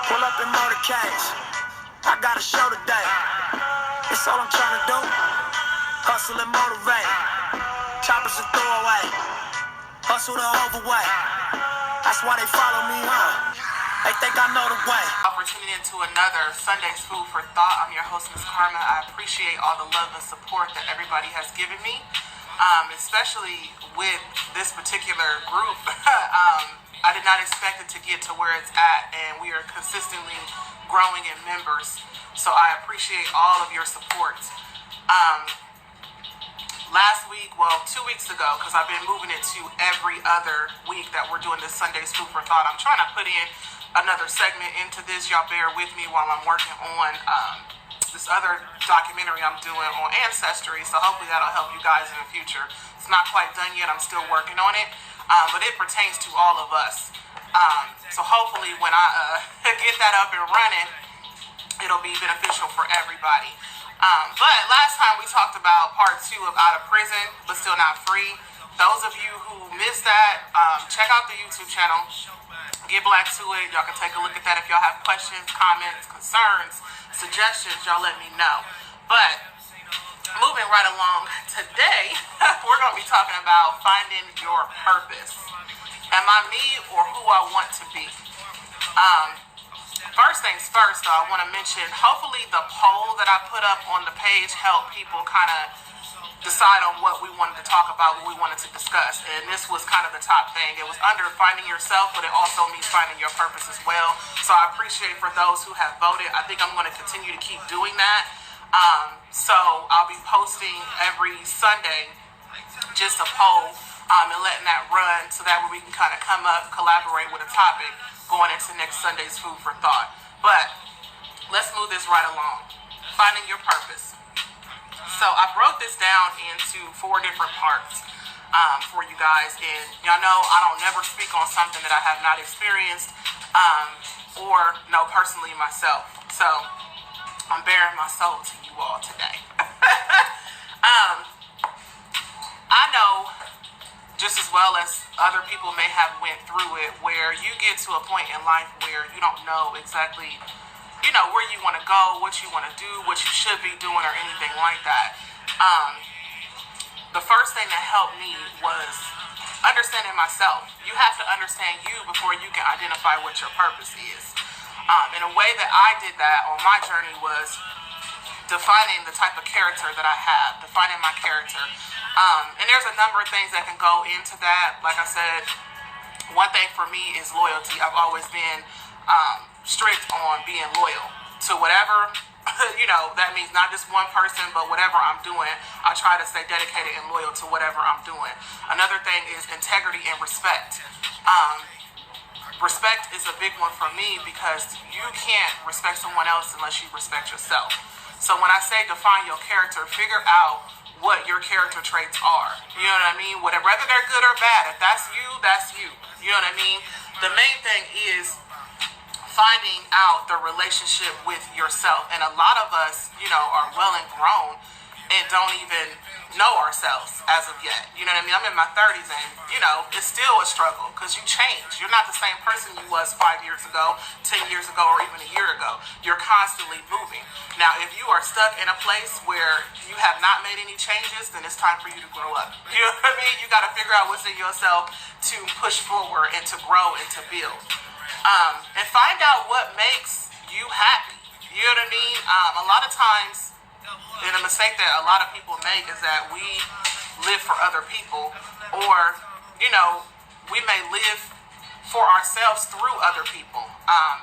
Pull up in motorcades. I got a show today. It's all I'm trying to do. Hustle and motivate. Choppers a throwaway. Hustle the overweight. That's why they follow me, huh? They think I know the way. For tuning in to another Sunday's Food for Thought. I'm your host, Ms. Karma. I appreciate all the love and support that everybody has given me, especially with this particular group. I did not expect it to get to where it's at, and we are consistently growing in members. So I appreciate all of your support. Last week, 2 weeks ago, because I've been moving it to every other week that we're doing this Sunday's Food for Thought. I'm trying to put in another segment into this. Y'all bear with me while I'm working on this other documentary I'm doing on ancestry. So hopefully that'll help you guys in the future. It's not quite done yet. I'm still working on it. But it pertains to all of us. So hopefully when I get that up and running, it'll be beneficial for everybody. But last time we talked about part 2 of Out of Prison, but Still Not Free. Those of you who missed that, check out the YouTube channel. Get Black to it. Y'all can take a look at that. If y'all have questions, comments, concerns, suggestions, y'all let me know. But moving right along, today we're going to be talking about finding your purpose. Am I me or who I want to be? First things first, though, I want to mention, hopefully the poll that I put up on the page helped people kind of decide on what we wanted to talk about, what we wanted to discuss. And this was kind of the top thing. It was under finding yourself, but it also means finding your purpose as well. So I appreciate for those who have voted. I think I'm going to continue to keep doing that. So I'll be posting every Sunday just a poll and letting that run so that way we can kind of come up, collaborate with a topic going into next Sunday's Food for Thought. But let's move this right along. Finding your purpose. So I broke this down into 4 different parts for you guys. And y'all know I don't never speak on something that I have not experienced or know personally myself. So I'm bearing my soul to you all today. I know just as well as other people may have went through it, where you get to a point in life where you don't know exactly, where you want to go, what you want to do, what you should be doing, or anything like that. The first thing that helped me was understanding myself. You have to understand you before you can identify what your purpose is. And a way that I did that on my journey was defining the type of character that I have, defining my character. And there's a number of things that can go into that. Like I said, one thing for me is loyalty. I've always been strict on being loyal to whatever, that means not just one person, but whatever I'm doing, I try to stay dedicated and loyal to whatever I'm doing. Another thing is integrity and respect. Respect is a big one for me because you can't respect someone else unless you respect yourself. So when I say define your character, figure out what your character traits are. You know what I mean? Whether they're good or bad. If that's you, that's you. You know what I mean? The main thing is finding out the relationship with yourself. And a lot of us, are well and grown and don't even know ourselves as of yet. You know what I mean? I'm in my 30s and, it's still a struggle because you change. You're not the same person you was 5 years ago, 10 years ago, or even a year ago. You're constantly moving. Now, if you are stuck in a place where you have not made any changes, then it's time for you to grow up. You know what I mean? You got to figure out what's in yourself to push forward and to grow and to build. And find out what makes you happy. You know what I mean? A lot of times, and a mistake that a lot of people make is that we live for other people, or, we may live for ourselves through other people.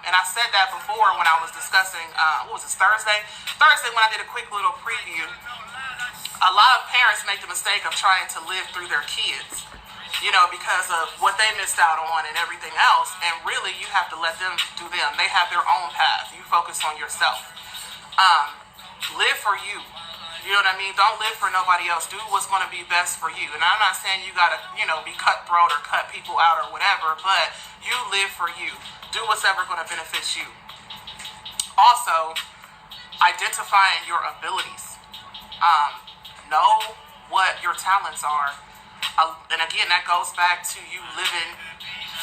And I said that before when I was discussing, Thursday? Thursday when I did a quick little preview. A lot of parents make the mistake of trying to live through their kids, because of what they missed out on and everything else. And really, you have to let them do them. They have their own path. You focus on yourself. Live for you. You know what I mean? Don't live for nobody else. Do what's going to be best for you. And I'm not saying you got to, be cutthroat or cut people out or whatever, but you live for you. Do what's ever going to benefit you. Also, identifying your abilities. Know what your talents are. And again, that goes back to you living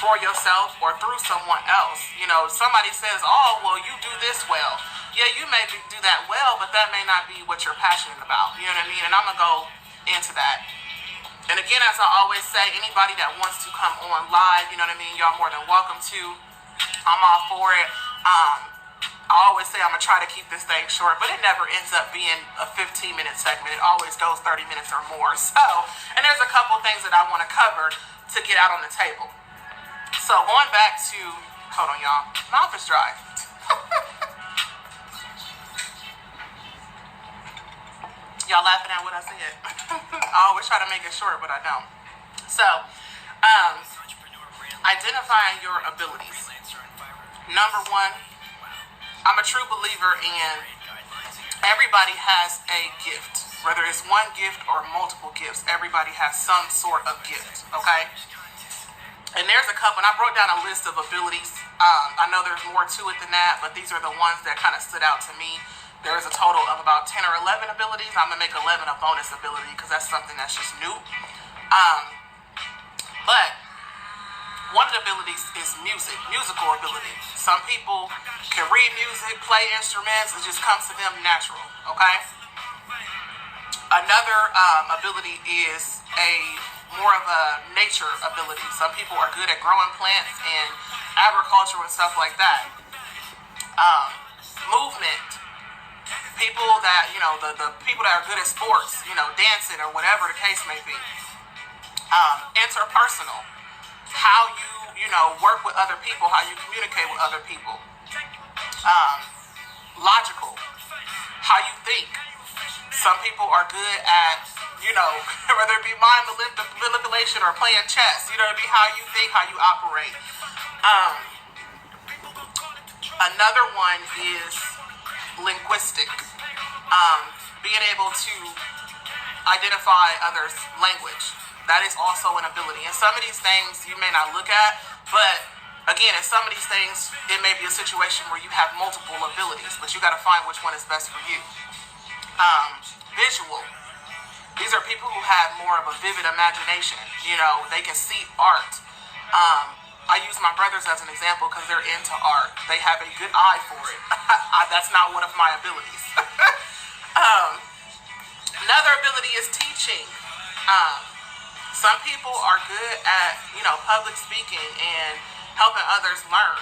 for yourself or through someone else. You know, somebody says, oh, well, you do this well. Yeah, you may do that well, but that may not be what you're passionate about. You know what I mean? And I'm going to go into that. And again, as I always say, anybody that wants to come on live, you know what I mean, y'all more than welcome to. I'm all for it. I always say I'm going to try to keep this thing short, but it never ends up being a 15-minute segment. It always goes 30 minutes or more. So, and there's a couple things that I want to cover to get out on the table. So going back to, hold on y'all, my mouth is dry. Y'all laughing at what I said. I always try to make it short, but I don't. So, identifying your abilities. Number one, I'm a true believer in everybody has a gift. Whether it's one gift or multiple gifts, everybody has some sort of gift, okay? And there's a couple, and I wrote down a list of abilities. I know there's more to it than that, but these are the ones that kind of stood out to me. There is a total of about 10 or 11 abilities. I'm going to make 11 a bonus ability because that's something that's just new. But one of the abilities is musical ability. Some people can read music, play instruments. It just comes to them natural, okay? Another ability is more of a nature ability. Some people are good at growing plants and agriculture and stuff like that. Movement. People that, you know, the people that are good at sports, you know, dancing or whatever the case may be. Interpersonal. How you know, work with other people, how you communicate with other people. Logical. How you think. Some people are good at, you know, whether it be mind manipulation or playing chess, you know what I mean? How you think, how you operate. Another one is linguistic. Being able to identify others' language. That is also an ability. And some of these things you may not look at, but again, in some of these things, it may be a situation where you have multiple abilities, but you got to find which one is best for you. Visual. These are people who have more of a vivid imagination. You know, they can see art. I use my brothers as an example because they're into art. They have a good eye for it. That's not one of my abilities. Another ability is teaching. Some people are good at, you know, public speaking and helping others learn.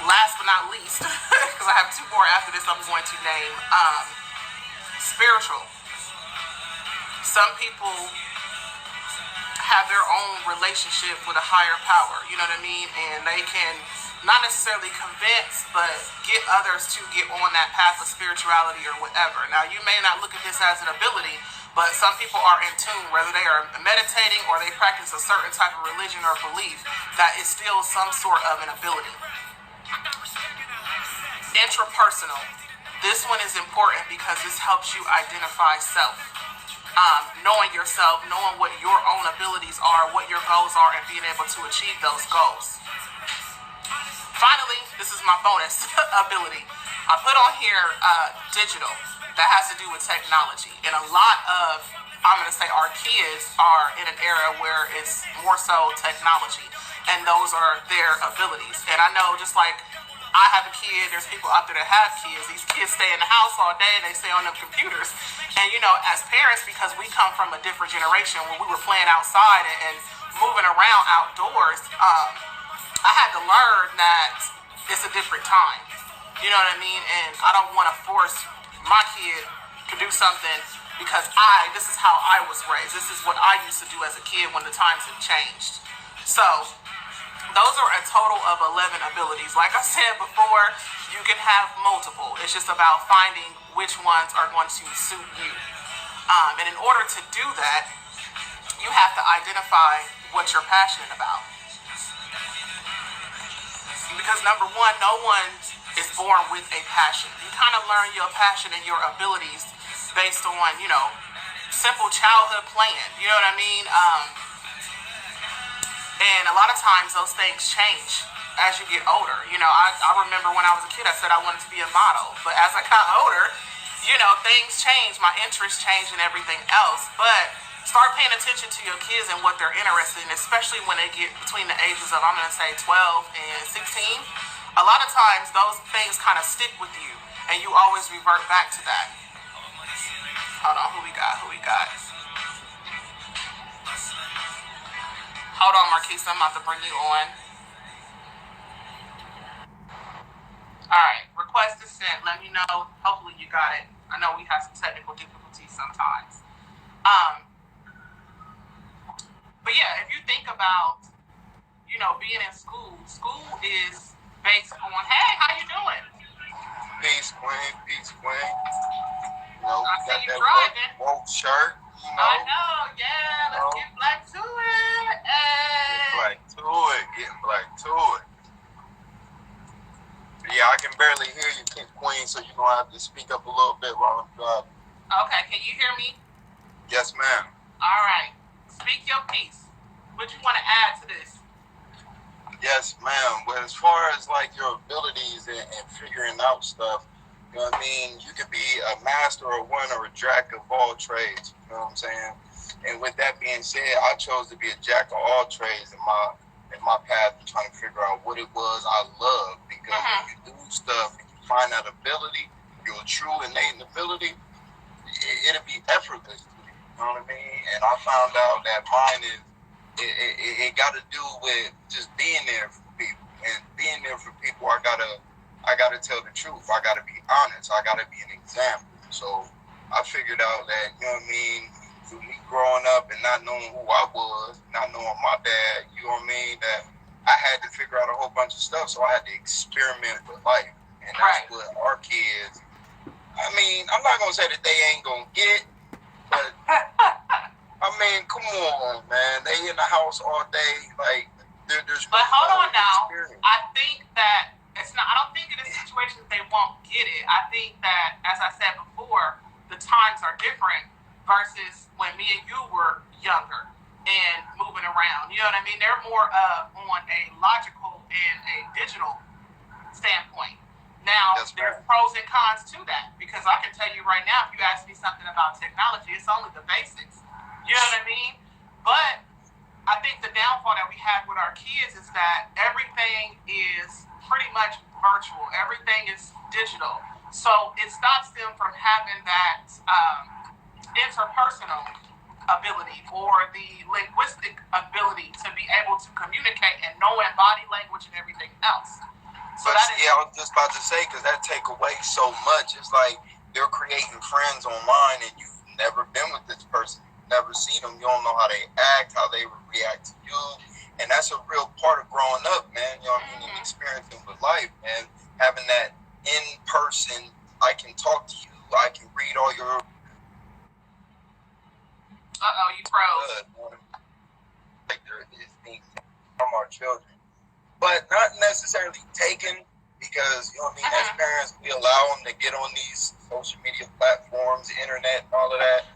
Last but not least, because I have two more after this I'm going to name, spiritual. Some people have their own relationship with a higher power, you know what I mean? And they can not necessarily convince, but get others to get on that path of spirituality or whatever. Now, you may not look at this as an ability, but some people are in tune, whether they are meditating or they practice a certain type of religion or belief, that is still some sort of an ability. Intrapersonal. This one is important because this helps you identify self. Knowing yourself, knowing what your own abilities are, what your goals are, and being able to achieve those goals. Finally, this is my bonus ability. I put on here digital. That has to do with technology. And a lot of, I'm going to say, our kids are in an era where it's more so technology. And those are their abilities. And I know, just like I have a kid, there's people out there that have kids. These kids stay in the house all day and they stay on them computers. And, you know, as parents, because we come from a different generation where we were playing outside and moving around outdoors, I had to learn that it's a different time. You know what I mean? And I don't want to force my kid to do something because this is how I was raised. This is what I used to do as a kid when the times have changed. So those are a total of 11 abilities. Like I said before, you can have multiple. It's just about finding which ones are going to suit you. And in order to do that, you have to identify what you're passionate about. Because number one, no one is born with a passion. You kind of learn your passion and your abilities based on, you know, simple childhood playing. You know what I mean? And a lot of times those things change as you get older. You know, I remember when I was a kid, I said I wanted to be a model. But as I got older, you know, things change. My interests change and everything else. But Start paying attention to your kids and what they're interested in, especially when they get between the ages of, I'm going to say, 12 and 16. A lot of times those things kind of stick with you and you always revert back to that. Hold on, who we got? Hold on, Marquise, I'm about to bring you on. Alright, request is sent. Let me know. Hopefully you got it. I know we have some technical difficulties sometimes. But yeah, if you think about, being in school is based on, hey, how you doing? Peace, Queen. I see you driving. Woke shirt. I know, yeah. Let's get black to it. Hey. Getting black to it. Yeah, I can barely hear you, Queen, so you're going to have to speak up a little bit while I'm driving. Okay, can you hear me? Yes, ma'am. All right. Speak your piece. What you want to add to this? Yes, ma'am. But as far as like your abilities and figuring out stuff, you know what I mean? You could be a master or one or a jack of all trades. You know what I'm saying? And with that being said, I chose to be a jack of all trades in my path of trying to figure out what it was I loved. Because when you do stuff and you find that ability, your true innate ability, it'll be effortless to you. You know what I mean? And I found out that mine is, it got to do with just being there for people. And being there for people, I gotta tell the truth. I gotta be honest. I gotta be an example. So I figured out that, you know what I mean, through me growing up and not knowing who I was, not knowing my dad, you know what I mean, that I had to figure out a whole bunch of stuff. So I had to experiment with life. And that's what our kids, I mean, I'm not gonna say that they ain't gonna get, but I mean, come on, man. They in the house all day, like there's. But hold on now. I think that I don't think in this situation they won't get it. I think that, as I said before, the times are different versus when me and you were younger and moving around. You know what I mean? They're more on a logical and a digital standpoint. Now, there's pros and cons to that, because I can tell you right now, if you ask me something about technology, it's only the basics. You know what I mean? But I think the downfall that we have with our kids is that everything is pretty much virtual. Everything is digital. So it stops them from having that interpersonal ability or the linguistic ability to be able to communicate and knowing body language and everything else. So I was just about to say, because that take away so much. It's like they're creating friends online and you've never been with this person. Never seen them. You don't know how they act, how they react to you. And that's a real part of growing up, man. You know what I mean? And experiencing with life, and having that in person, I can talk to you, I can read all your you froze. Like there is things from our children. But not necessarily taken, because, you know what I mean, as parents, we allow them to get on these social media platforms, the internet, and all of that.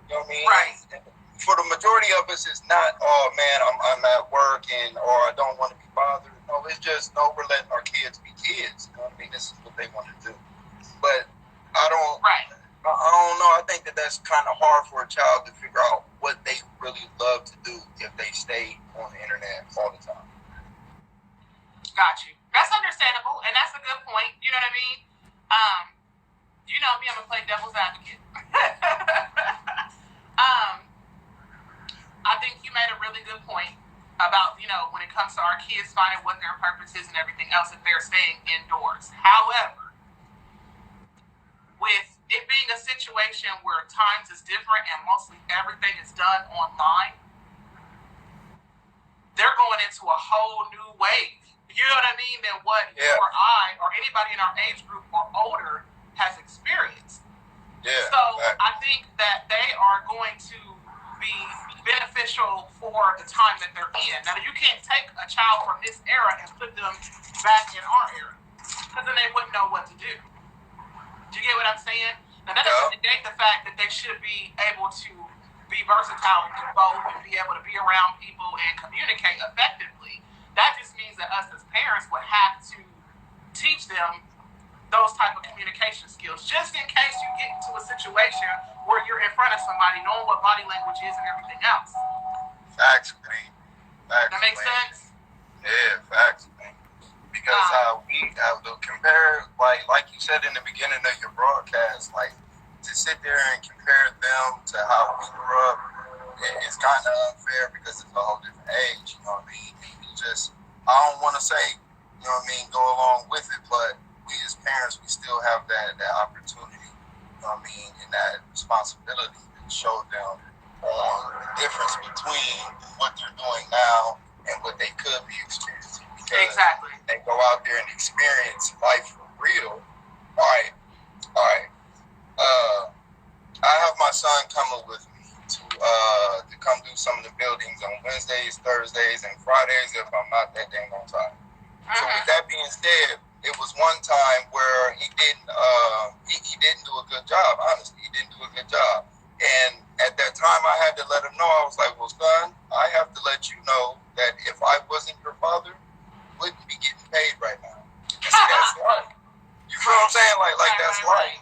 You know what I mean? Right. For the majority of us, it's not, oh man, I'm at work or I don't want to be bothered. No, it's just, no, we're letting our kids be kids. You know what I mean? This is what they want to do. But I don't know. I think that's kind of hard for a child to figure out what they really love to do if they stay on the internet all the time. Got you. That's understandable, and that's a good point. You know what I mean? You know me, I'm gonna play devil's advocate. I think you made a really good point about, when it comes to our kids finding what their purpose is and everything else if they're staying indoors. However, with it being a situation where times is different and mostly everything is done online, they're going into a whole new wave. You know what I mean? Than what you or I or anybody in our age group or older has experienced. Yeah. So I think that they are going to be beneficial for the time that they're in. Now, you can't take a child from this era and put them back in our era, because then they wouldn't know what to do. Do you get what I'm saying? Now, that doesn't negate the fact that they should be able to be versatile in both and be able to be around people and communicate effectively. That just means that us as parents would have to teach them those type of communication skills, just in case you get into a situation where you're in front of somebody, knowing what body language is and everything else. Facts, man. Facts, That makes man. sense? Yeah, facts, man. Because we have to compare, like you said in the beginning of your broadcast, like to sit there and compare them to how we grew up, it's kind of unfair because it's a whole different age. You know what I mean? It's just, I don't want to say, you know what I mean, go along with it, but we as parents, we still have that opportunity, you know what I mean, and that responsibility to show them the difference between what they're doing now and what they could be experiencing. Because Exactly. they go out there and experience life for real. All right. I have my son coming with me to come do some of the buildings on Wednesdays, Thursdays, and Fridays if I'm not that dang on time. So with that being said, it was one time where he didn't do a good job. Honestly, he didn't do a good job. And at that time, I had to let him know. I was like, well, son, I have to let you know that if I wasn't your father, you wouldn't be getting paid right now. And see, that's life. You feel what I'm saying? Like that's life.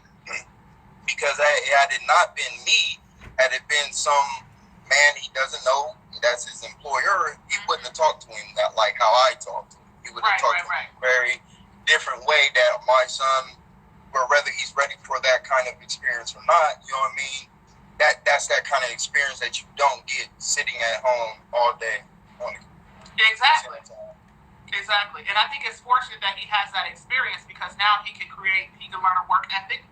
Because had it not been me, had it been some man he doesn't know, that's his employer, he wouldn't have talked to him that like how I talked to him. He would have talked to him in a very different way that my son, or whether he's ready for that kind of experience or not, you know what I mean? That's that kind of experience that you don't get sitting at home all day. Exactly. Exactly. And I think it's fortunate that he has that experience because now he can learn a work ethic.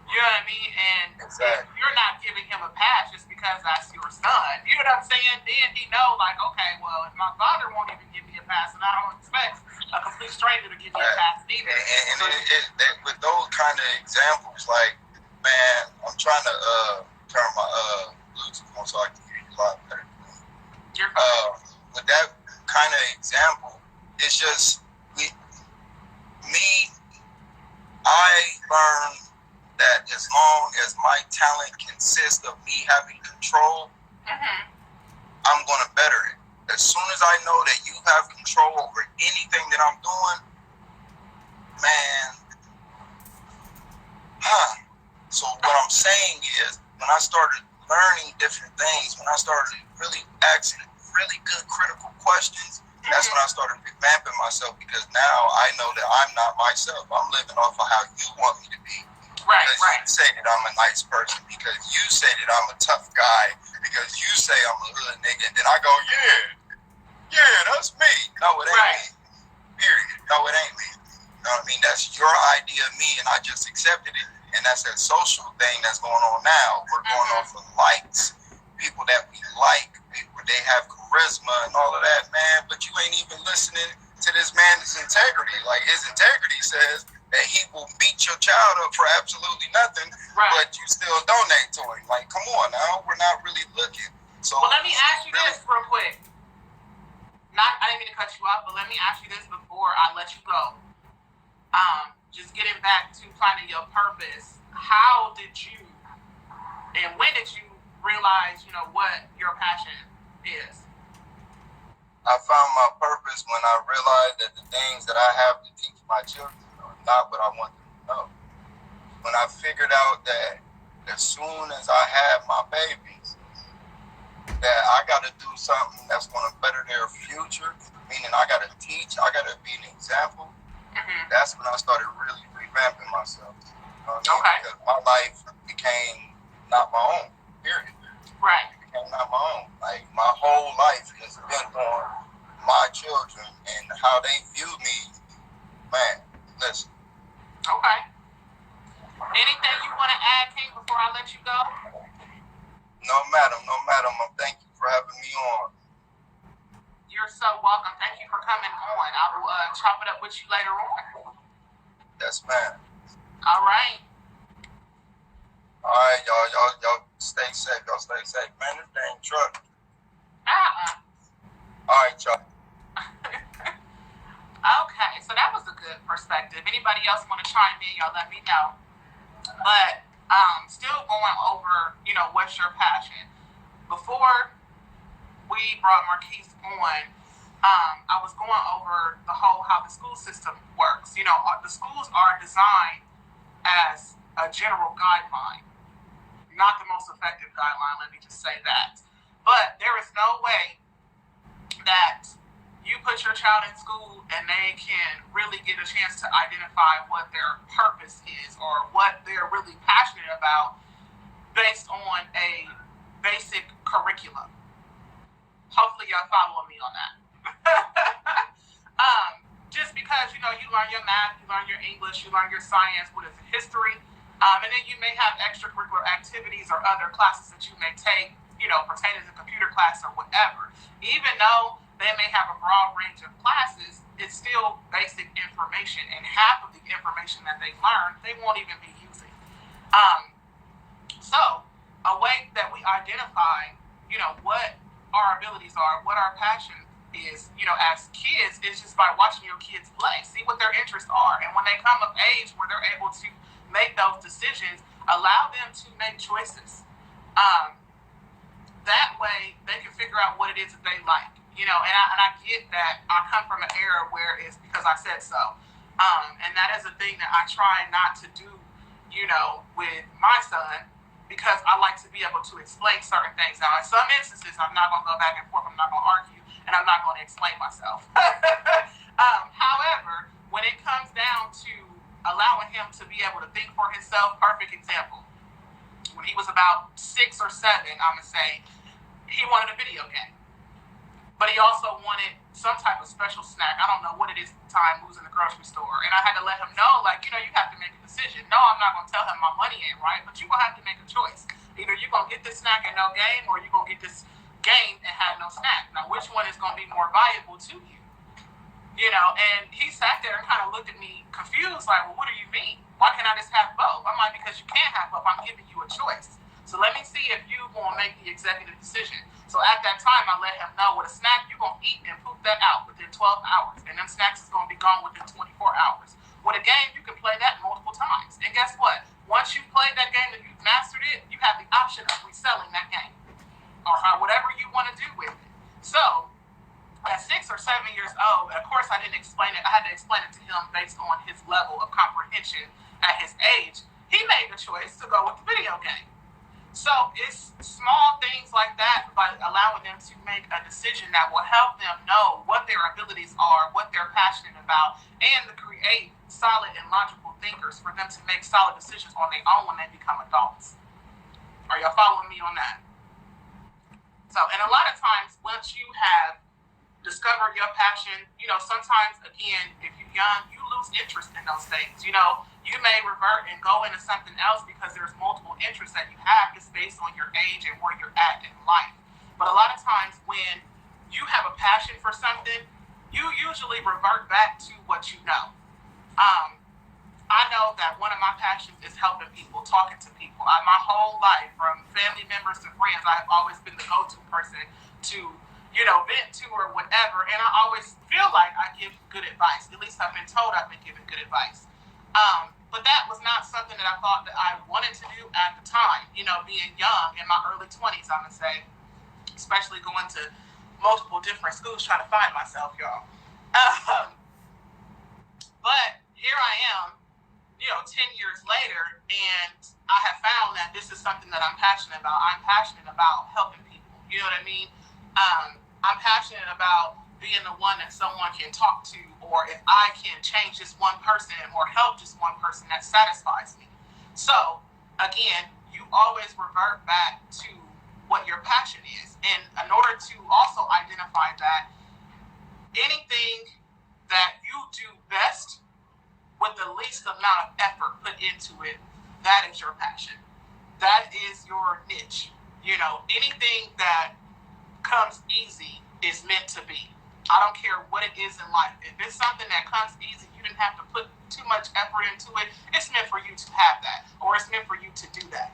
You know what I mean? And if you're not giving him a pass just because that's your son, you know what I'm saying? Then he know, like, okay, well, if my father won't even give me a pass, and I don't expect a complete stranger to give me a pass either. And with those kind of examples, like, man, I'm trying to turn my Bluetooth on so I can hear you a lot better. With that kind of example, it's just I learned that as long as my talent consists of me having control, I'm going to better it. As soon as I know that you have control over anything that I'm doing, man, So what I'm saying is, when I started learning different things, when I started really asking really good critical questions, that's when I started revamping myself, because now I know that I'm not myself. I'm living off of how you want me to be. Right. You say that I'm a nice person, because you say that I'm a tough guy, because you say I'm a hood nigga, and then I go, yeah, that's me. No, it ain't me. Period. No, it ain't me. You know what I mean? That's your idea of me, and I just accepted it. And that's that social thing that's going on now. We're going off of likes, people that we like, people, they have charisma and all of that, man. But you ain't even listening to this man's integrity. Like, his integrity says that he will beat your child up for absolutely nothing, but you still donate to him. Like, come on now, we're not really looking. So, well, let me ask you this real quick. I didn't mean to cut you off, but let me ask you this before I let you go. Just getting back to finding your purpose, how did you and when did you realize, what your passion is? I found my purpose when I realized that the things that I have to teach my children are not what I want them to know. When I figured out that as soon as I have my babies, that I got to do something that's going to better their future, meaning I got to teach, I got to be an example. That's when I started really revamping myself. You know what I mean? Okay. Because my life became not my own, period. Right. It became not my own. Like, my whole life has been on my children and how they view me. Man, listen. Okay. Anything you want to add, King, before I let you go? No, madam. Thank you for having me on. You're so welcome. Thank you for coming on. I will chop it up with you later on. Yes, ma'am. All right. All right, y'all stay safe. Y'all stay safe. Man, this dang truck. All right, y'all. Okay, so that was a good perspective. Anybody else want to chime in, y'all let me know. But still going over, what's your passion. Before we brought Marquise on, I was going over the whole how the school system works. The schools are designed as a general guideline. Not the most effective guideline, let me just say that. But there is no way that you put your child in school and they can really get a chance to identify what their purpose is or what they're really passionate about based on a basic curriculum. Hopefully y'all following me on that. Just because, you learn your math, you learn your English, you learn your science, what is it, history, and then you may have extracurricular activities or other classes that you may take, pertaining to computer class or whatever. Even though they may have a broad range of classes, it's still basic information, and half of the information that they learn, they won't even be using. So a way that we identify, what our abilities are, what our passion is, as kids, is just by watching your kids play, see what their interests are. And when they come of age where they're able to make those decisions, allow them to make choices. That way they can figure out what it is that they like, and I get that I come from an era where it's because I said so. And that is a thing that I try not to do, with my son, because I like to be able to explain certain things. Now, in some instances, I'm not going to go back and forth, I'm not going to argue, and I'm not going to explain myself. However, when it comes down to allowing him to be able to think for himself, perfect example. When he was about 6 or 7, I'm going to say, he wanted a video game. But he also wanted some type of special snack. I don't know what it is at the time, who's in the grocery store. And I had to let him know, you have to make a decision. No, I'm not going to tell him my money ain't right, but you're going to have to make a choice. Either you're going to get this snack and no game, or you're going to get this game and have no snack. Now, which one is going to be more valuable to you? And he sat there and kind of looked at me confused, like, well, what do you mean? Why can't I just have both? I'm like, because you can't have both. I'm giving you a choice. So let me see if you're going to make the executive decision. So at that time, I let him know, with a snack, you're going to eat and poop that out within 12 hours. And them snacks is going to be gone within 24 hours. With a game, you can play that multiple times. And guess what? Once you play that game and you've mastered it, you have the option of reselling that game. Or whatever you want to do with it. So, at 6 or 7 years old, of course I didn't explain it. I had to explain it to him based on his level of comprehension at his age. He made the choice to go with the video game. So it's small things like that, by allowing them to make a decision that will help them know what their abilities are, what they're passionate about, and to create solid and logical thinkers for them to make solid decisions on their own when they become adults. Are y'all following me on that? So, and a lot of times, once you have discovered your passion, sometimes, again, if you're young, you lose interest in those things. You may revert and go into something else because there's multiple interests that you have just based on your age and where you're at in life. But a lot of times when you have a passion for something, you usually revert back to what you know. I know that one of my passions is helping people, talking to people. My whole life, from family members to friends, I've always been the go-to person to, vent to or whatever. And I always feel like I give good advice. At least I've been told I've been giving good advice. But that was not something that I thought that I wanted to do at the time. Being young, in my early 20s, I'm going to say, especially going to multiple different schools trying to find myself, y'all. But here I am, 10 years later, and I have found that this is something that I'm passionate about. I'm passionate about helping people. You know what I mean? I'm passionate about being the one that someone can talk to, or if I can change just one person or help just one person, that satisfies me. So, again, you always revert back to what your passion is. And in order to also identify that, anything that you do best with the least amount of effort put into it, that is your passion. That is your niche. Anything that comes easy is meant to be. I don't care what it is in life. If it's something that comes easy, you didn't have to put too much effort into it, it's meant for you to have that, or it's meant for you to do that.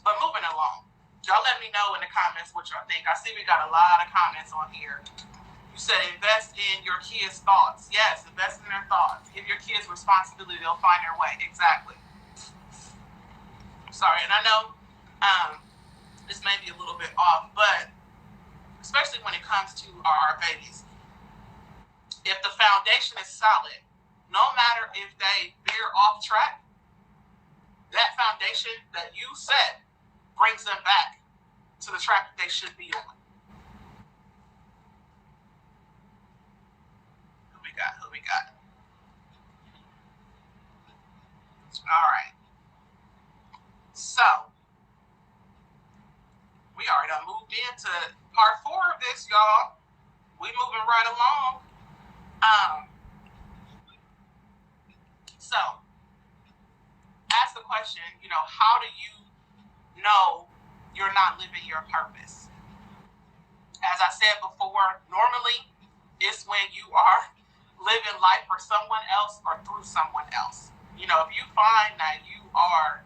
But moving along, y'all let me know in the comments what y'all think. I see we got a lot of comments on here. You said invest in your kids' thoughts. Yes, invest in their thoughts. Give your kids responsibility, they'll find their way. Exactly. Sorry, and I know this may be a little bit off, but especially when it comes to our babies, if the foundation is solid, no matter if they veer off track, that foundation that you set brings them back to the track that they should be on. Who we got? All right. So, we already done moved into part 4 of this, y'all. We moving right along. So, ask the question, how do you know you're not living your purpose? As I said before, normally it's when you are living life for someone else or through someone else. If you find that you are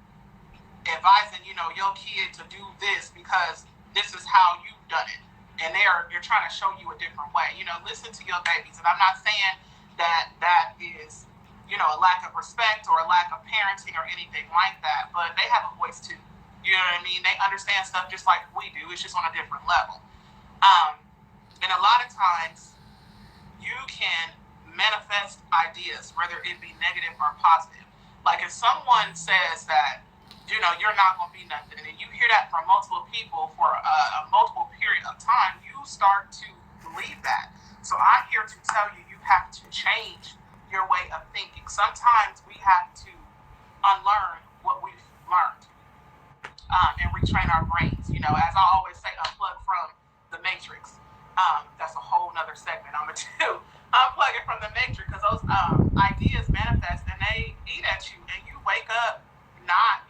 advising, your kid to do this because this is how you've done it, and they're trying to show you a different way. Listen to your babies, and I'm not saying that is, a lack of respect or a lack of parenting or anything like that, but they have a voice too. You know what I mean? They understand stuff just like we do. It's just on a different level. And a lot of times, you can manifest ideas, whether it be negative or positive. Like if someone says that, you're not going to be nothing, and you hear that from multiple people for a multiple period of time, you start to believe that. So I'm here to tell you, you have to change your way of thinking. Sometimes we have to unlearn what we've learned and retrain our brains. As I always say, unplug from the matrix. That's a whole nother segment I'm going to do. Unplug it from the matrix, because those ideas manifest and they eat at you, and you wake up not,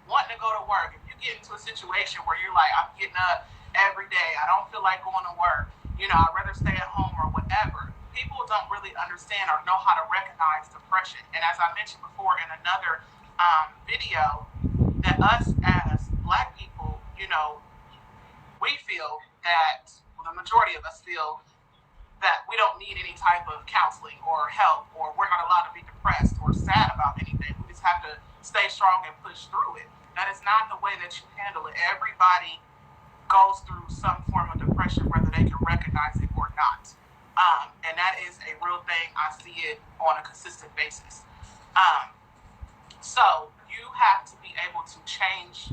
wanting to go to work. If you get into a situation where you're like, I'm getting up every day, I don't feel like going to work, I'd rather stay at home or whatever. People don't really understand or know how to recognize depression. And as I mentioned before in another video, that us as Black people, we feel that, well, the majority of us feel that we don't need any type of counseling or help, or we're not allowed to be depressed or sad about anything. We just have to stay strong and push through it. That is not the way that you handle it. Everybody goes through some form of depression, whether they can recognize it or not. And that is a real thing. I see it on a consistent basis. So you have to be able to change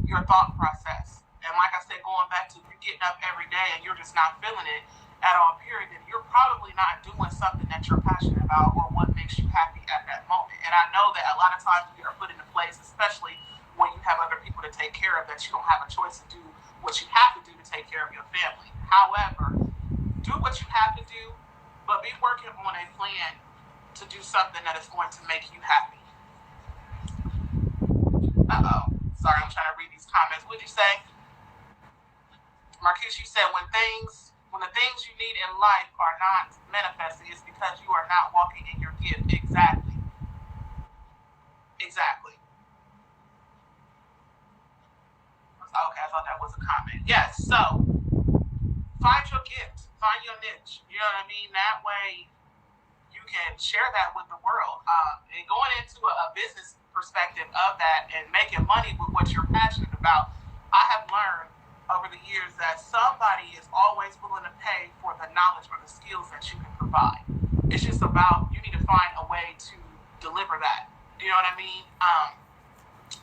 your thought process. And like I said, going back to you getting up every day and you're just not feeling it at all, period, then you're probably not doing something that you're passionate about or what makes you happy at that moment. And I know that a lot of times we are put into place, especially when you have other people to take care of, that you don't have a choice to do what you have to do to take care of your family. However, do what you have to do, but be working on a plan to do something that is going to make you happy. Sorry, I'm trying to read these comments. What'd you say? Marquise, you said when the things you need in life are not manifesting, it's because you are not walking in your gift. Exactly. Okay, I thought that was a comment. Yes, so find your gift, find your niche. You know what I mean? That way you can share that with the world. And going into a business perspective of that and making money with what you're passionate about, I have learned over the years that somebody is always willing to pay for the knowledge or the skills that you can provide. It's just about, you need to find a way to deliver that. You know what I mean?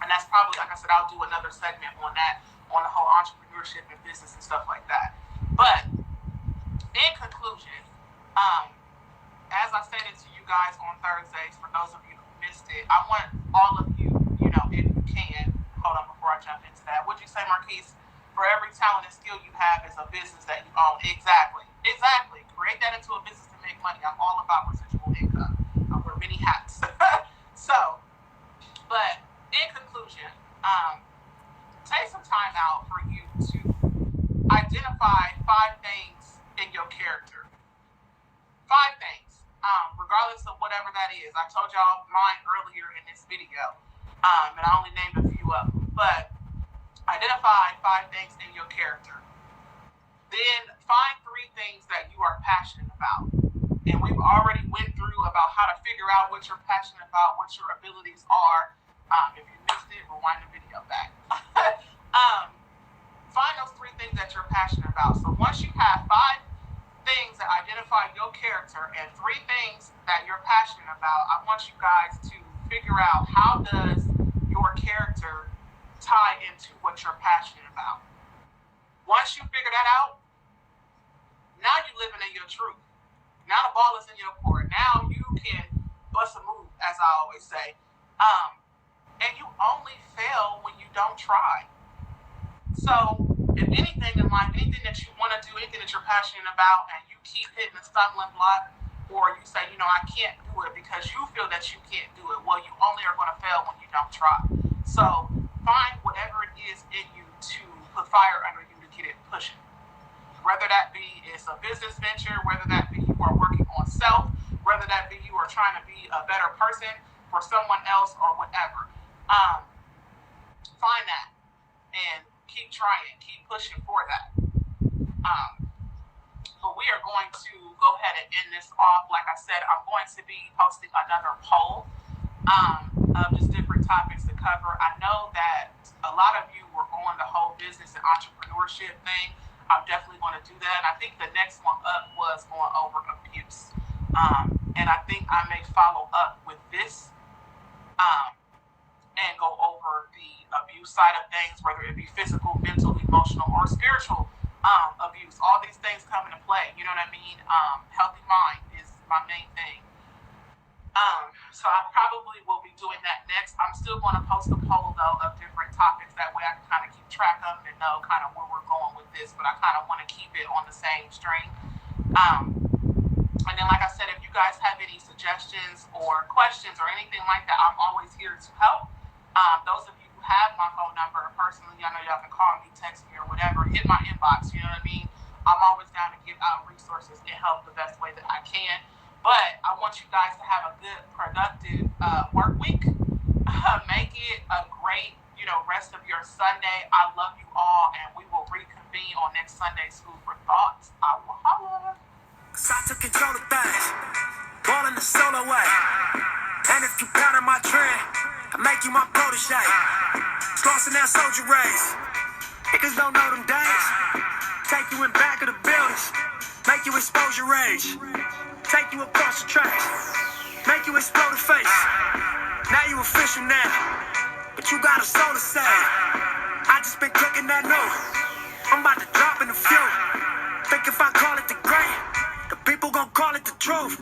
And that's probably, like I said, I'll do another segment on that, on the whole entrepreneurship and business and stuff like that. But in conclusion, as I stated to you guys on Thursdays, for those of you who missed it, I want all of you, if you can, hold on before I jump into that. Would you say, Marquise, for every talent and skill you have is a business that you own? Exactly. Create that into a business to make money. I'm all about residual income. I wear many hats. But in conclusion, take some time out for you to identify 5 things in your character. 5 things, regardless of whatever that is. I told y'all mine earlier in this video, and I only named a few of them. But identify 5 things in your character. Then find 3 things that you are passionate about. And we've already went through about how to figure out what you're passionate about, what your abilities are. If you missed it, rewind the video back. Find those 3 things that you're passionate about. So once you have 5 things that identify your character and 3 things that you're passionate about. I want you guys to figure out, how does your character tie into what you're passionate about. Once you figure that out, now you're living in your truth. Now the ball is in your court. Now you can bust a move, as I always say. And you only fail when you don't try. So if anything in life, anything that you want to do, anything that you're passionate about, and you keep hitting the stumbling block, or you say, I can't do it because you feel that you can't do it, well, you only are going to fail when you don't try. So find whatever it is in you to put fire under you to get it pushing. Whether that be it's a business venture, whether that be you are working on self, whether that be you are trying to be a better person for someone else or whatever. Find that and keep trying, keep pushing for that. But we are going to go ahead and end this off. Like I said, I'm going to be posting another poll of just different topics to cover. I know that a lot of you were on the whole business and entrepreneurship thing. I'm definitely going to do that. And I think the next one up was going over abuse. And I think I may follow up with this and go over the abuse side of things, whether it be physical, mental, emotional, or spiritual abuse. All these things come into play. You know what I mean? Healthy mind is my main thing. So I probably will be doing that next. I'm still going to post a poll, though, of different topics. That way I can kind of keep track of them and know kind of where we're going with this. But I kind of want to keep it on the same string. And then, like I said, if you guys have any suggestions or questions or anything like that, I'm always here to help. Those of you who have my phone number personally, I know y'all can call me, text me, or whatever. Hit my inbox, you know what I mean? I'm always down to give out resources and help the best way that I can. But I want you guys to have a good, productive work week. Make it a great, rest of your Sunday. I love you all, and we will reconvene on next Sunday's Food for Thoughts. I will holla. So I took control of things, ball in the solo way. And if you counter my trend, I make you my protege. Crossing that soldier race, niggas don't know them days. Take you in back of the buildings, make you expose your rage. Take you across the tracks, make you explode the face. Now you official now, but you got a soul to save. I just been cooking that note, I'm about to drop in the fuel. Think if I call it the great, the people gon' call it the truth.